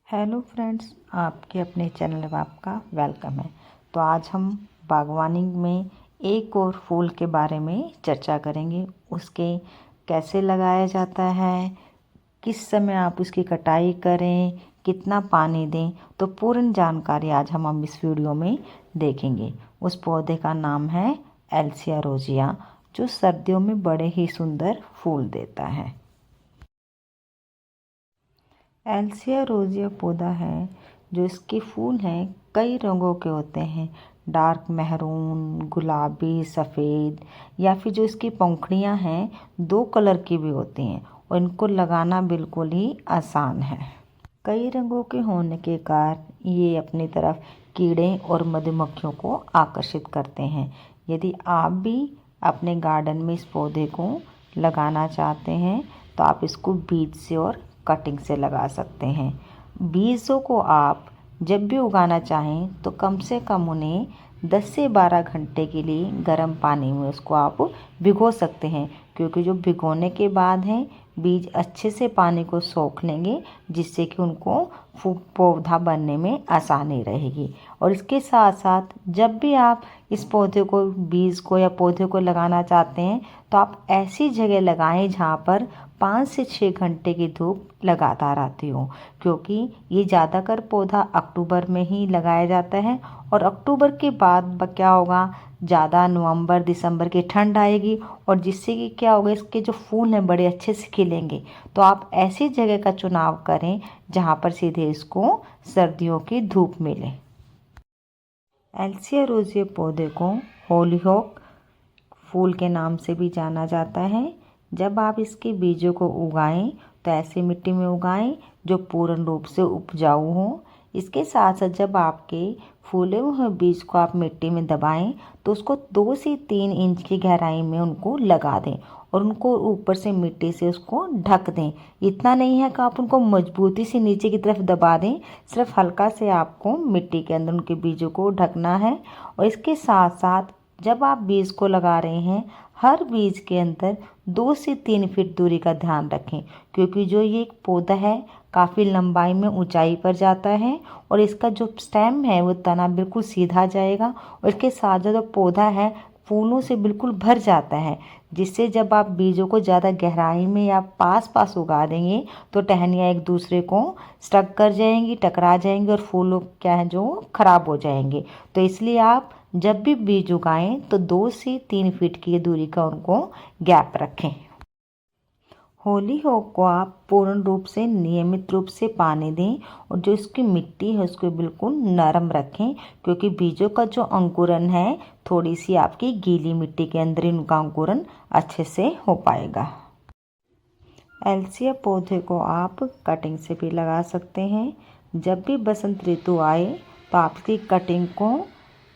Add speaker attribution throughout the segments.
Speaker 1: Hello friends, आपके अपने channel में आपका वेलकम है। तो आज हम बागवानी में एक और फूल के बारे में चर्चा करेंगे। उसके कैसे लगाया जाता है, किस समय आप उसकी कटाई करें, कितना पानी दें, तो पूर्ण जानकारी आज हम इस वीडियो में देखेंगे। उस पौधे का नाम है एल्सिया रोजिया, जो सर्दियों में बड़े ही सुंदर फूल देता है। एल्सिया रोजिया पौधा है जो इसके फूल हैं कई रंगों के होते हैं। डार्क मैरून, गुलाबी, सफ़ेद, या फिर जो इसकी पंखुड़ियाँ हैं 2 कलर की भी होती हैं और इनको लगाना बिल्कुल ही आसान है। कई रंगों के होने के कारण ये अपनी तरफ कीड़े और मधुमक्खियों को आकर्षित करते हैं। यदि आप भी अपने गार्डन में इस पौधे को लगाना चाहते हैं तो आप इसको बीज से और कटिंग से लगा सकते हैं। बीजों को आप जब भी उगाना चाहें तो कम से कम उन्हें 10 से 12 घंटे के लिए गर्म पानी में उसको आप भिगो सकते हैं, क्योंकि जो भिगोने के बाद हैं बीज अच्छे से पानी को सोख लेंगे, जिससे कि उनको पौधा बनने में आसानी रहेगी। और इसके साथ साथ जब भी आप इस पौधे को, बीज को या पौधे को लगाना चाहते हैं तो आप ऐसी जगह लगाएं जहाँ पर 5 से 6 घंटे की धूप लगातार आती हो, क्योंकि ये ज़्यादातर पौधा अक्टूबर में ही लगाया जाता है। और अक्टूबर के बाद क्या होगा, ज़्यादा नवंबर दिसंबर की ठंड आएगी और जिससे कि क्या होगा, इसके जो फूल हैं बड़े अच्छे से खिलेंगे। तो आप ऐसी जगह का चुनाव करें जहाँ पर सीधे इसको सर्दियों की धूप मिले। एल्सिया रोजिया पौधे को होलीहोक फूल के नाम से भी जाना जाता है। जब आप इसके बीजों को उगाएं तो ऐसी मिट्टी में उगाएं जो पूर्ण रूप से उपजाऊ हो। इसके साथ साथ जब आपके फूले हुए बीज को आप मिट्टी में दबाएं तो उसको 2 से 3 इंच की गहराई में उनको लगा दें और उनको ऊपर से मिट्टी से उसको ढक दें। इतना नहीं है कि आप उनको मजबूती से नीचे की तरफ दबा दें, सिर्फ हल्का से आपको मिट्टी के अंदर उनके बीजों को ढकना है। और इसके साथ साथ जब आप बीज को लगा रहे हैं, हर बीज के अंदर 2 से 3 फीट दूरी का ध्यान रखें, क्योंकि जो ये एक पौधा है काफ़ी लंबाई में ऊंचाई पर जाता है और इसका जो स्टेम है वो तना बिल्कुल सीधा जाएगा और इसके साथ जो पौधा है फूलों से बिल्कुल भर जाता है, जिससे जब आप बीजों को ज़्यादा गहराई में या पास पास उगा देंगे तो टहनियाँ एक दूसरे को स्टक कर जाएंगी, टकरा जाएंगी और फूलों क्या है जो खराब हो जाएंगे। तो इसलिए आप जब भी बीज उगाएं तो 2 से 3 फीट की दूरी का उनको गैप रखें। होलीहोक को आप पूर्ण रूप से नियमित रूप से पानी दें और जो इसकी मिट्टी है उसको बिल्कुल नरम रखें, क्योंकि बीजों का जो अंकुरन है थोड़ी सी आपकी गीली मिट्टी के अंदर इनका अंकुरन अच्छे से हो पाएगा। एल्सिया पौधे को आप कटिंग से भी लगा सकते हैं। जब भी बसंत ऋतु आए तो आपकी कटिंग को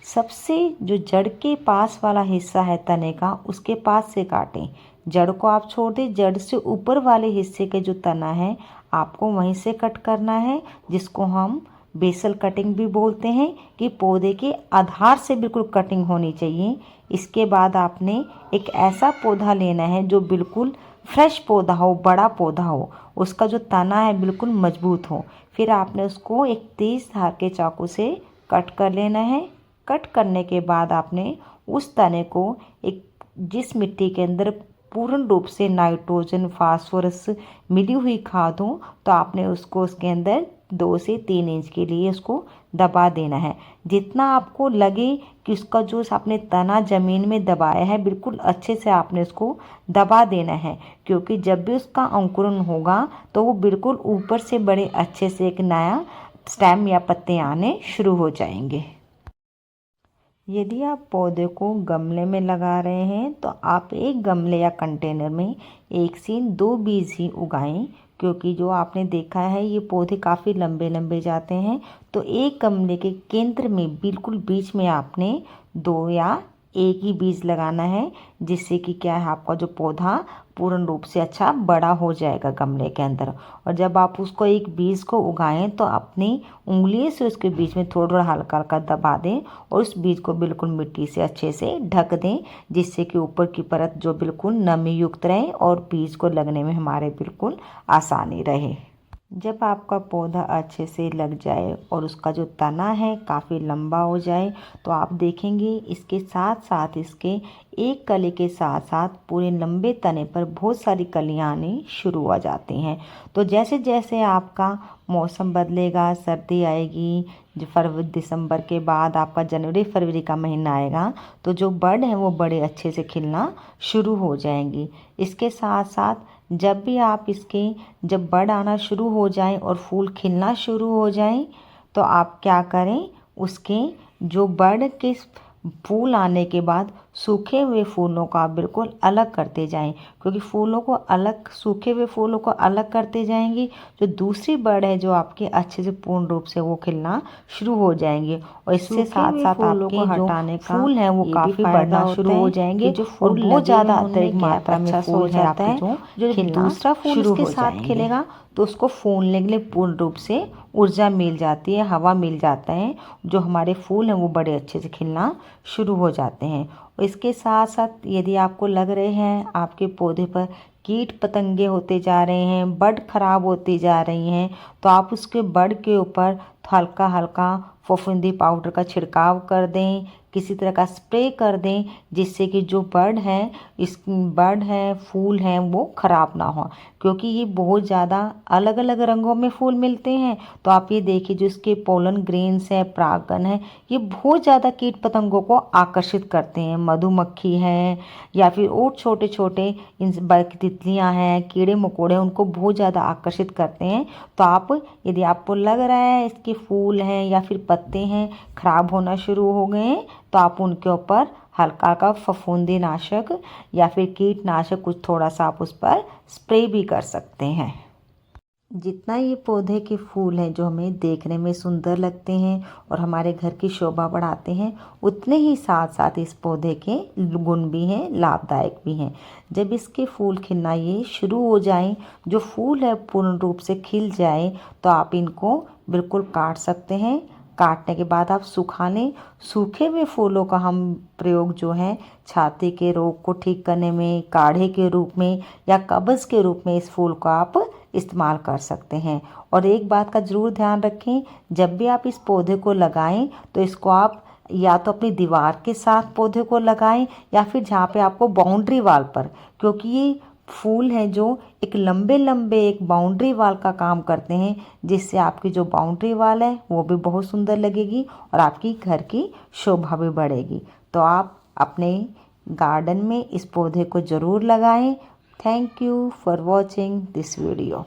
Speaker 1: सबसे जो जड़ के पास वाला हिस्सा है तने का, उसके पास से काटें। जड़ को आप छोड़ दें, जड़ से ऊपर वाले हिस्से के जो तना है आपको वहीं से कट करना है, जिसको हम बेसल कटिंग भी बोलते हैं, कि पौधे के आधार से बिल्कुल कटिंग होनी चाहिए। इसके बाद आपने एक ऐसा पौधा लेना है जो बिल्कुल फ्रेश पौधा हो, बड़ा पौधा हो, उसका जो तना है बिल्कुल मजबूत हो। फिर आपने उसको एक तेज धार के चाकू से कट कर लेना है। कट करने के बाद आपने उस तने को एक जिस मिट्टी के अंदर पूर्ण रूप से नाइट्रोजन, फास्फोरस मिली हुई खाद हो, तो आपने उसको उसके अंदर 2 से 3 इंच के लिए उसको दबा देना है। जितना आपको लगे कि उसका जो आपने तना ज़मीन में दबाया है बिल्कुल अच्छे से आपने उसको दबा देना है, क्योंकि जब भी उसका अंकुरन होगा तो वो बिल्कुल ऊपर से बड़े अच्छे से एक नया स्टेम या पत्ते आने शुरू हो जाएंगे। यदि आप पौधे को गमले में लगा रहे हैं तो आप एक गमले या कंटेनर में 1 से 2 बीज ही उगाएं, क्योंकि जो आपने देखा है ये पौधे काफ़ी लंबे लंबे जाते हैं। तो एक गमले के केंद्र में बिल्कुल बीच में आपने 2 या 1 ही बीज लगाना है, जिससे कि क्या है आपका जो पौधा पूर्ण रूप से अच्छा बड़ा हो जाएगा गमले के अंदर। और जब आप उसको एक बीज को उगाएं तो अपनी उंगली से उसके बीच में थोड़ा हल्का हल्का दबा दें और उस बीज को बिल्कुल मिट्टी से अच्छे से ढक दें, जिससे कि ऊपर की परत जो बिल्कुल नमी युक्त रहे और बीज को लगने में हमारे बिल्कुल आसानी रहे। जब आपका पौधा अच्छे से लग जाए और उसका जो तना है काफ़ी लंबा हो जाए तो आप देखेंगे इसके साथ साथ इसके एक कली के साथ साथ पूरे लंबे तने पर बहुत सारी कलियां आनी शुरू हो जाती हैं। तो जैसे जैसे आपका मौसम बदलेगा, सर्दी आएगी, जो फरवरी दिसंबर के बाद आपका जनवरी फरवरी का महीना आएगा तो जो बड हैं वो बड़े अच्छे से खिलना शुरू हो जाएंगी। इसके साथ साथ जब भी आप इसके जब बड आना शुरू हो जाए और फूल खिलना शुरू हो जाए तो आप क्या करें, उसके जो बड के फूल आने के बाद सूखे हुए फूलों को आप बिल्कुल अलग करते जाएं, क्योंकि फूलों को अलग सूखे हुए फूलों को अलग करते जाएंगे जो दूसरी बड है जो आपके अच्छे से पूर्ण रूप से वो खिलना शुरू हो जाएंगे। और इससे साथ साथ आपके जो फूल हैं वो काफ़ी बढ़ना शुरू हो जाएंगे जो फूल बहुत ज़्यादा अतिरिक्त मात्रा में फूल है आपके जो दूसरा फूल इसके साथ खिलेगा तो उसको फूलने के लिए पूर्ण रूप से ऊर्जा मिल जाती है, हवा मिल जाता है, जो हमारे फूल हैं वो बड़े अच्छे से खिलना शुरू हो जाते हैं। और इसके साथ साथ यदि आपको लग रहे हैं आपके पौधे पर कीट पतंगे होते जा रहे हैं, बड खराब होती जा रही हैं, तो आप उसके बड के ऊपर हल्का हल्का फफूंदी पाउडर का छिड़काव कर दें, किसी तरह का स्प्रे कर दें, जिससे कि जो बड है फूल हैं वो ख़राब ना हो, क्योंकि ये बहुत ज़्यादा अलग अलग रंगों में फूल मिलते हैं। तो आप ये देखिए जो इसके पोलन ग्रेन्स है, परागन है, ये बहुत ज़्यादा कीट पतंगों को आकर्षित करते हैं। मधुमक्खी है या फिर और छोटे छोटे इन तितलियाँ हैं, कीड़े मकोड़े, उनको बहुत ज़्यादा आकर्षित करते हैं। तो आप यदि आपको लग रहा है इसके फूल हैं या फिर पत्ते हैं खराब होना शुरू हो गए हैं तो आप उनके ऊपर हल्का का फफूंदी नाशक या फिर कीटनाशक कुछ थोड़ा सा आप उस पर स्प्रे भी कर सकते हैं। जितना ये पौधे के फूल हैं जो हमें देखने में सुंदर लगते हैं और हमारे घर की शोभा बढ़ाते हैं, उतने ही साथ साथ इस पौधे के गुण भी हैं, लाभदायक भी हैं। जब इसके फूल खिलना ये शुरू हो जाएं, जो फूल है पूर्ण रूप से खिल जाए तो आप इनको बिल्कुल काट सकते हैं। काटने के बाद आप सुखा लें। सूखे हुए फूलों का हम प्रयोग जो है छाती के रोग को ठीक करने में, काढ़े के रूप में या कब्ज़ के रूप में इस फूल को आप इस्तेमाल कर सकते हैं। और एक बात का ज़रूर ध्यान रखें, जब भी आप इस पौधे को लगाएं तो इसको आप या तो अपनी दीवार के साथ पौधे को लगाएं या फिर जहाँ पे आपको बाउंड्री वाल पर, क्योंकि ये फूल हैं जो एक लंबे लंबे एक बाउंड्री वाल का काम करते हैं, जिससे आपकी जो बाउंड्री वाल है वो भी बहुत सुंदर लगेगी और आपकी घर की शोभा भी बढ़ेगी। तो आप अपने गार्डन में इस पौधे को ज़रूर लगाएं। Thank you for watching this video.